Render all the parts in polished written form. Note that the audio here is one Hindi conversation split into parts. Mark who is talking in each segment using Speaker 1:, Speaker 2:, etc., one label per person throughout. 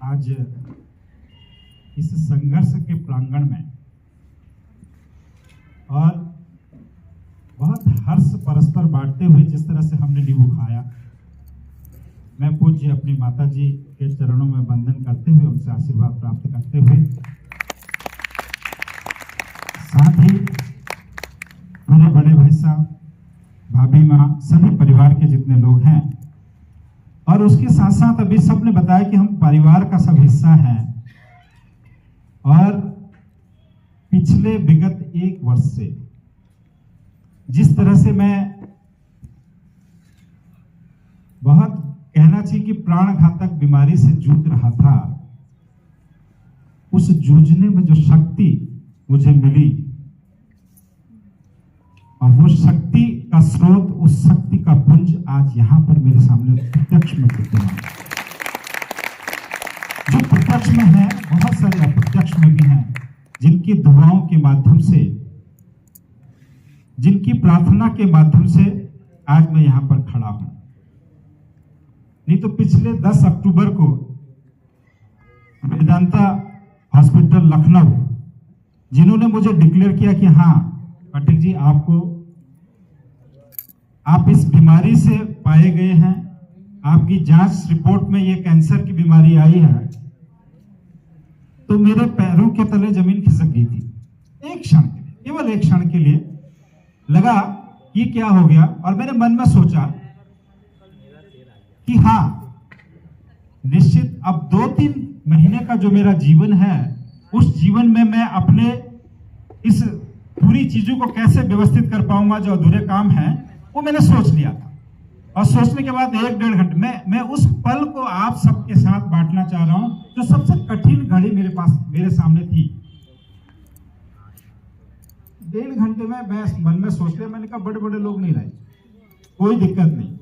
Speaker 1: आज इस संघर्ष के प्रांगण में और बहुत हर्ष परस्पर बांटते हुए जिस तरह से हमने नींबू खाया, मैं पूज्य अपनी माता जी के चरणों में वंदन करते हुए उनसे आशीर्वाद प्राप्त करते हुए, साथ ही मेरे बड़े भाई साहब, भाभी माँ, सभी परिवार के जितने लोग हैं, और उसके साथ साथ अभी सबने बताया कि हम परिवार का सब हिस्सा हैं। और पिछले विगत 1 वर्ष से जिस तरह से मैं बहुत कहना चाहिए कि प्राण घातक बीमारी से जूझ रहा था, उस जूझने में जो शक्ति मुझे मिली, और वो शक्ति का स्रोत, उस शक्ति का पुंज आज यहां पर मेरे सामने प्रत्यक्ष में विद्यमान है। जो प्रत्यक्ष में है, बहुत सारे अप्रत्यक्ष में भी हैं, जिनकी दुआओं के माध्यम से, जिनकी प्रार्थना के माध्यम से आज मैं यहां पर खड़ा हूं। नहीं तो पिछले 10 अक्टूबर को वेदांता हॉस्पिटल लखनऊ, जिन्होंने मुझे डिक्लेयर किया कि हाँ पाठक जी, आप इस बीमारी से पाए गए हैं, आपकी जांच रिपोर्ट में ये कैंसर की बीमारी आई है, तो मेरे पैरों के तले जमीन खिसक गई थी। एक क्षण के लिए, केवल एक क्षण के लिए लगा ये क्या हो गया, और मेरे मन में सोचा कि हाँ, निश्चित अब 2-3 महीने का जो मेरा जीवन है, उस जीवन में मैं अपने इस पूरी चीजों को कैसे व्यवस्थित कर पाऊंगा, जो अधूरे काम हैं, वो मैंने सोच लिया था। और सोचने के बाद 1-1.5 घंटे मैं उस पल को आप सबके साथ बांटना चाह रहा हूं, जो सबसे कठिन घड़ी मेरे सामने थी। 1.5 घंटे में मैं मन में सोच लिया, मैंने कहा बड़े बड़े लोग नहीं रहे, कोई दिक्कत नहीं।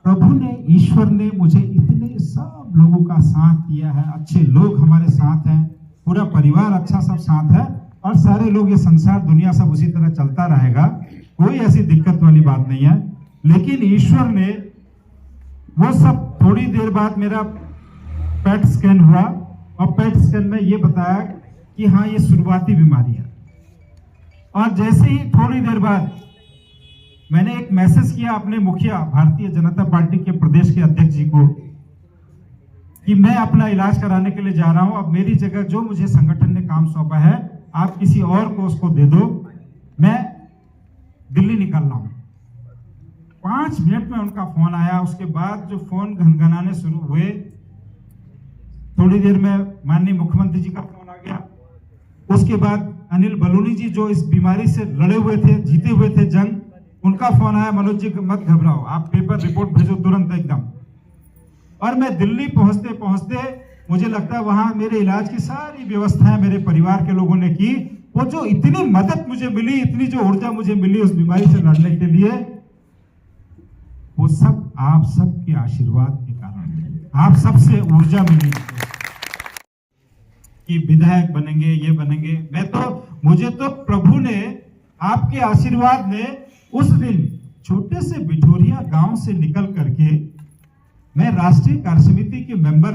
Speaker 1: प्रभु ने, ईश्वर ने मुझे इतने सब लोगों का साथ दिया है, अच्छे लोग हमारे साथ हैं, पूरा परिवार अच्छा सब साथ है, और सारे लोग, ये संसार दुनिया सब उसी तरह चलता रहेगा, कोई ऐसी दिक्कत वाली बात नहीं है। लेकिन ईश्वर ने वो सब, थोड़ी देर बाद मेरा पेट स्कैन हुआ, और पेट स्कैन में ये बताया कि हाँ, ये शुरुआती बीमारी है। और जैसे ही थोड़ी देर बाद मैंने एक मैसेज किया अपने मुखिया, भारतीय जनता पार्टी के प्रदेश के अध्यक्ष जी को, कि मैं अपना इलाज कराने के लिए जा रहा हूं, अब मेरी जगह जो मुझे संगठन ने काम सौंपा है, आप किसी और को उसको दे दो, मैं दिल्ली निकल रहा हूं। 5 मिनट में उनका फोन आया। उसके बाद जो फोन घनघनाने शुरू हुए, थोड़ी देर में माननीय मुख्यमंत्री जी का फोन आ गया। उसके बाद अनिल बलूनी जी, जो इस बीमारी से लड़े हुए थे, जीते हुए थे जंग, उनका फोन आया, मनोज जी मत घबराओ, आप पेपर रिपोर्ट भेजो तुरंत एकदम। और मैं दिल्ली पहुंचते पहुंचते, मुझे लगता है वहां मेरे इलाज की सारी व्यवस्थाएं मेरे परिवार के लोगों ने की। वो जो इतनी मदद मुझे मिली, इतनी जो ऊर्जा मुझे मिली उस बीमारी से लड़ने के लिए, वो सब आप सबके आशीर्वाद के कारण मिली। आप सबसे ऊर्जा मिली कि विधायक बनेंगे, ये बनेंगे। मुझे तो प्रभु ने, आपके आशीर्वाद ने, उस दिन छोटे से बिठोरिया गांव से निकल करके मैं राष्ट्रीय कार्यसमिति के मेंबर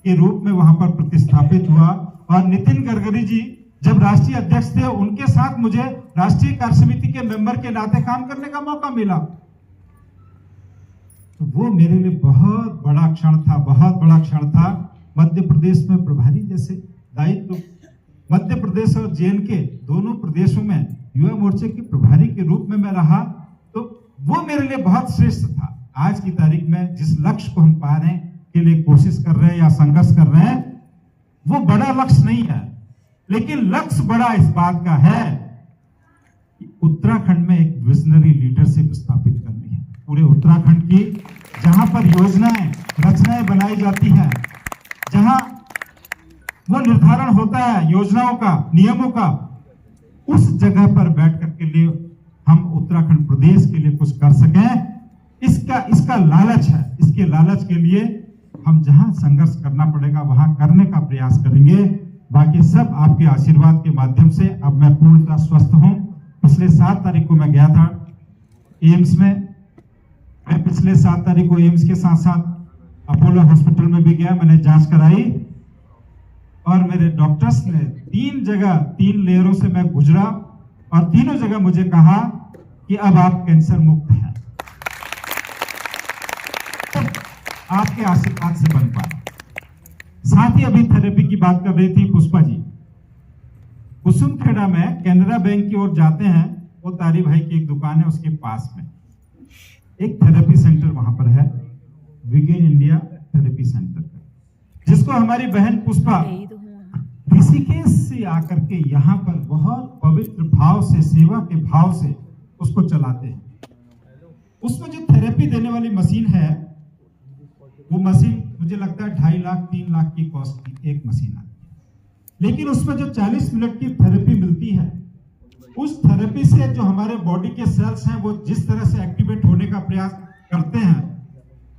Speaker 1: के रूप में वहां पर प्रतिस्थापित हुआ। और नितिन गडकरी जी जब राष्ट्रीय अध्यक्ष थे, उनके साथ मुझे राष्ट्रीय कार्यसमिति के मेंबर के नाते काम करने का मौका मिला। तो वो मेरे लिए बहुत बड़ा क्षण था, बहुत बड़ा क्षण था। मध्य प्रदेश में प्रभारी जैसे दायित्व, मध्य प्रदेश और जेएनके दोनों प्रदेशों में युवा मोर्चे के प्रभारी के रूप में मैं रहा, तो वो मेरे लिए बहुत श्रेष्ठ था। आज की तारीख में जिस लक्ष्य को हम पा रहे हैं, के लिए कोशिश कर रहे हैं या संघर्ष कर रहे हैं, वो बड़ा लक्ष्य नहीं है, लेकिन लक्ष्य बड़ा इस बात का है कि उत्तराखंड में एक विजनरी लीडरशिप स्थापित करनी है। पूरे उत्तराखंड की, जहां पर योजनाएं, रचनाएं बनाई जाती हैं, जहां वो निर्धारण होता है योजनाओं का, नियमों का, उस जगह पर बैठ कर के लिए हम उत्तराखंड प्रदेश के लिए कुछ कर सकें, इसका लालच है। इसके लालच के लिए हम जहां संघर्ष करना पड़ेगा वहां करने का प्रयास करेंगे। बाकी सब आपके आशीर्वाद के माध्यम से अब मैं पूर्णतः स्वस्थ हूं। पिछले 7 तारीख को मैं गया था एम्स में। मैं पिछले 7 तारीख को एम्स के साथ साथ अपोलो हॉस्पिटल में भी गया, मैंने जांच कराई और मेरे डॉक्टर्स ने 3 जगह 3 लेयरों से मैं गुजरा और तीनों जगह मुझे कहा कि अब आप कैंसर मुक्त हैं। आपके आशीर्वाद से बन पाया। साथ ही अभी थेरेपी की बात कर रही थी पुष्पा जी। कुसुमखेड़ा में कैनरा बैंक की ओर जाते हैं, वो तारी भाई की एक दुकान है, उसके पास में एक थेरेपी सेंटर वहां पर है, विगेन इंडिया थेरेपी सेंटर, जिसको हमारी बहन पुष्पा ऋषिकेश से आकर के यहाँ पर बहुत पवित्र भाव से, सेवा के भाव से उसको चलाते हैं। उसमें जो थेरेपी देने वाली मशीन है, वो मशीन मुझे लगता है 2.5 लाख 3 लाख की कॉस्ट की एक मशीन आती है, लेकिन उसमें जो 40 मिनट की थेरेपी मिलती है, उस थेरेपी से जो हमारे बॉडी के सेल्स हैं वो जिस तरह से एक्टिवेट होने का प्रयास करते हैं,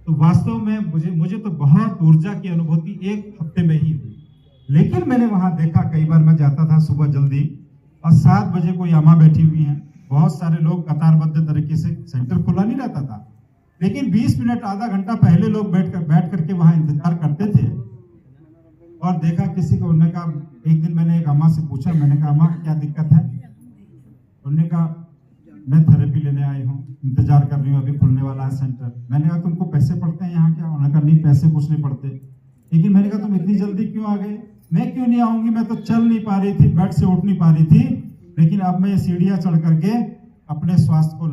Speaker 1: तो वास्तव में मुझे तो बहुत ऊर्जा की अनुभूति 1 हफ्ते में ही हुई। लेकिन मैंने वहां देखा, कई बार मैं जाता था सुबह जल्दी और 7 बजे कोई अम्मा बैठी हुई हैं, बहुत सारे लोग कतारबद्ध तरीके से, सेंटर खुला नहीं रहता था, लेकिन 20 मिनट आधा घंटा पहले लोग बैठ करके वहां इंतजार करते थे। और देखा किसी को, उन्होंने कहा, एक दिन मैंने एक अम्मा से पूछा, मैंने कहा अम्मा क्या दिक्कत है? उन्होंने कहा मैं थेरेपी लेने आई हूँ, इंतजार कर रही हूँ, अभी खुलने वाला है सेंटर। मैंने कहा तुमको पैसे पड़ते हैं यहाँ क्या? उन्होंने कहा नहीं, पैसे कुछ नहीं पड़ते। लेकिन मैंने कहा तुम इतनी जल्दी क्यों आ गए? मैं क्यों नहीं आऊंगी, मैं तो चल नहीं पा रही थी, बेड से उठ नहीं पा रही थी, लेकिन अब मैं सीढ़ियां चढ़ करके अपने स्वास्थ्य को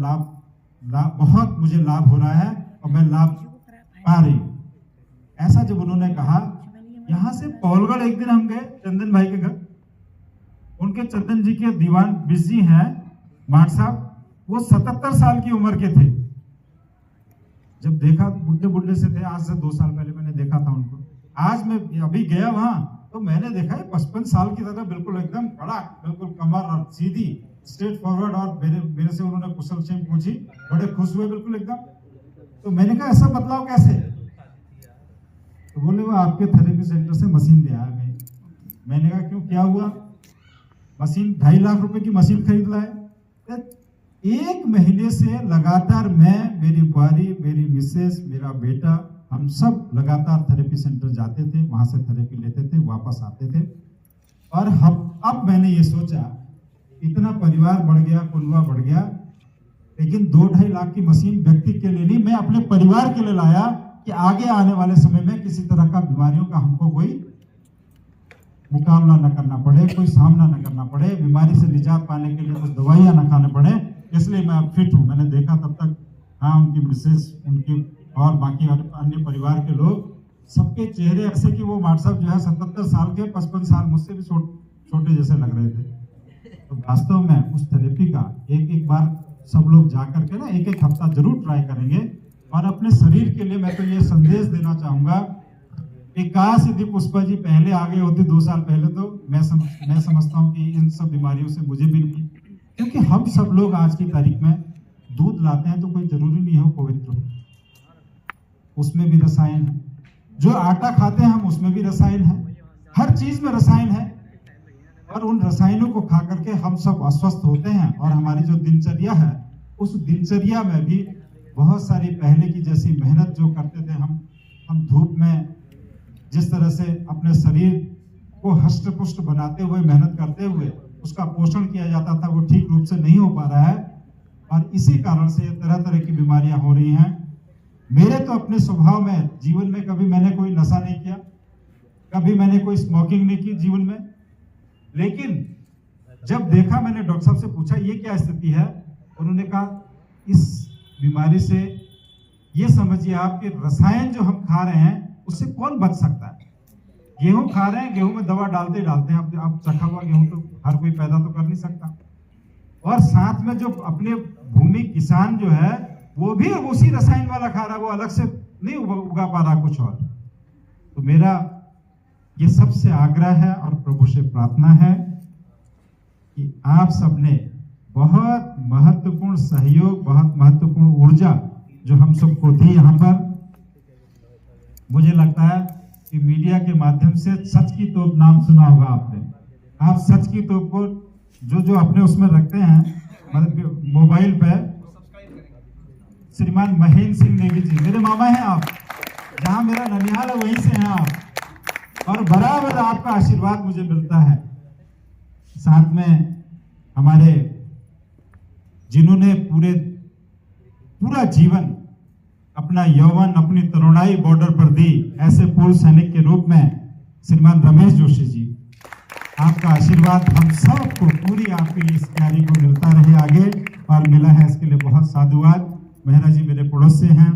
Speaker 1: बहुत मुझे लाभ हो रहा है और मैं लाभ पा रही हूँ। ऐसा जब उन्होंने कहा, यहाँ से पौलगढ़ एक दिन हम गए चंदन भाई के घर, उनके चंदन जी के दीवान बिजी हैं माट साहब, वो 77 साल की उम्र के थे। जब देखा बुढ़े बुढ़े से थे, आज से 2 साल पहले मैंने देखा था उनको। आज मैं अभी गया वहां तो मैंने देखा है 55 साल की तरह, बिल्कुल एकदम कड़ा, बिल्कुल कमर और सीधी, स्ट्रेट फॉरवर्ड। और मेरे से उन्होंने कुशल क्षेम पूछी, बड़े खुश हुए बिल्कुल एकदम। तो मैंने कहा ऐसा बदलाव कैसे? तो बोले वो आपके थेरेपी सेंटर से मशीन ले आया। मैंने कहा क्यों, क्या हुआ? मशीन 2.5 लाख रुपए की मशीन खरीद लाए। 1 महीने से लगातार मैं, मेरी बुआरी, मेरी मिसेस, मेरा बेटा, हम सब लगातार थेरेपी सेंटर जाते थे, वहां से थेरेपी लेते थे, वापस आते थे। और अब मैंने ये सोचा, इतना परिवार बढ़ गया, कुलवा बढ़ गया, लेकिन 2-2.5 लाख की मशीन व्यक्ति के लिए नहीं, मैं अपने परिवार के लिए लाया कि आगे आने वाले समय में किसी तरह का बीमारियों का हमको कोई मुकाबला न करना पड़े, कोई सामना न करना पड़े, बीमारी से निजात पाने के लिए कुछ दवाइयां न खाने पड़े। इसलिए मैं अब फिट हूँ। मैंने देखा तब तक, हाँ, उनकी मिसेस, उनकी और बाकी अन्य परिवार के लोग, सबके चेहरे ऐसे कि वो माट साहब जो है 77 साल के, 55 साल मुझसे भी छोटे जैसे लग रहे थे। तो वास्तव में उस थेरेपी का एक बार सब लोग जाकर के ना 1-1 हफ्ता जरूर ट्राई करेंगे। और अपने शरीर के लिए मैं तो ये संदेश देना चाहूंगा कि काश यदि पुष्पा जी पहले आ गए होते 2 साल पहले, तो मैं समझता हूँ कि इन सब बीमारियों से मुझे भी नहीं, क्योंकि हम सब लोग आज की तारीख में दूध लाते हैं तो कोई जरूरी नहीं हो पवित्र हो, उसमें भी रसायन है। जो आटा खाते हैं हम, उसमें भी रसायन है, हर चीज में रसायन है। और उन रसायनों को खा करके हम सब अस्वस्थ होते हैं। और हमारी जो दिनचर्या है, उस दिनचर्या में भी बहुत सारी पहले की जैसी मेहनत जो करते थे हम धूप में जिस तरह से अपने शरीर को हष्ट पुष्ट बनाते हुए, मेहनत करते हुए उसका पोषण किया जाता था, वो ठीक रूप से नहीं हो पा रहा है। और इसी कारण से तरह तरह की बीमारियां हो रही हैं। मेरे तो अपने स्वभाव में, जीवन में कभी मैंने कोई नशा नहीं किया, कभी मैंने कोई स्मोकिंग नहीं की जीवन में। लेकिन जब देखा, मैंने डॉक्टर साहब से पूछा ये क्या स्थिति है, उन्होंने कहा इस बीमारी से ये समझिए आप कि रसायन जो हम खा रहे हैं उससे कौन बच सकता है। गेहूं खा रहे हैं, गेहूं में दवा डालते हैं। अब चखा हुआ गेहूं तो हर कोई पैदा तो कर नहीं सकता। और साथ में जो अपने भूमि किसान जो है, वो भी उसी रसायन वाला खा रहा है, वो अलग से नहीं उगा पा रहा कुछ और। तो मेरा ये सबसे आग्रह है और प्रभु से प्रार्थना है कि आप सबने बहुत महत्वपूर्ण सहयोग, बहुत महत्वपूर्ण ऊर्जा जो हम सबको दी यहाँ पर। मुझे लगता है कि मीडिया के माध्यम से सच की तोप नाम सुना होगा आपने। आप सच की तोप को जो अपने उसमें रखते हैं, मतलब मोबाइल पे, श्रीमान महेंद्र सिंह नेगी जी, मेरे मामा हैं आप, जहां मेरा ननिहाल है वहीं से हैं आप। और बराबर आपका आशीर्वाद मुझे मिलता है। साथ में हमारे जिन्होंने पूरा जीवन अपना यौवन अपनी तरुणाई बॉर्डर पर दी, ऐसे पूर्व सैनिक के रूप में श्रीमान रमेश जोशी जी, आपका आशीर्वाद हम सबको पूरी आपकी इस तैयारी को मिलता रहे आगे, और मिला है इसके लिए बहुत साधुवाद। मेहरा जी मेरे पड़ोस से हैं,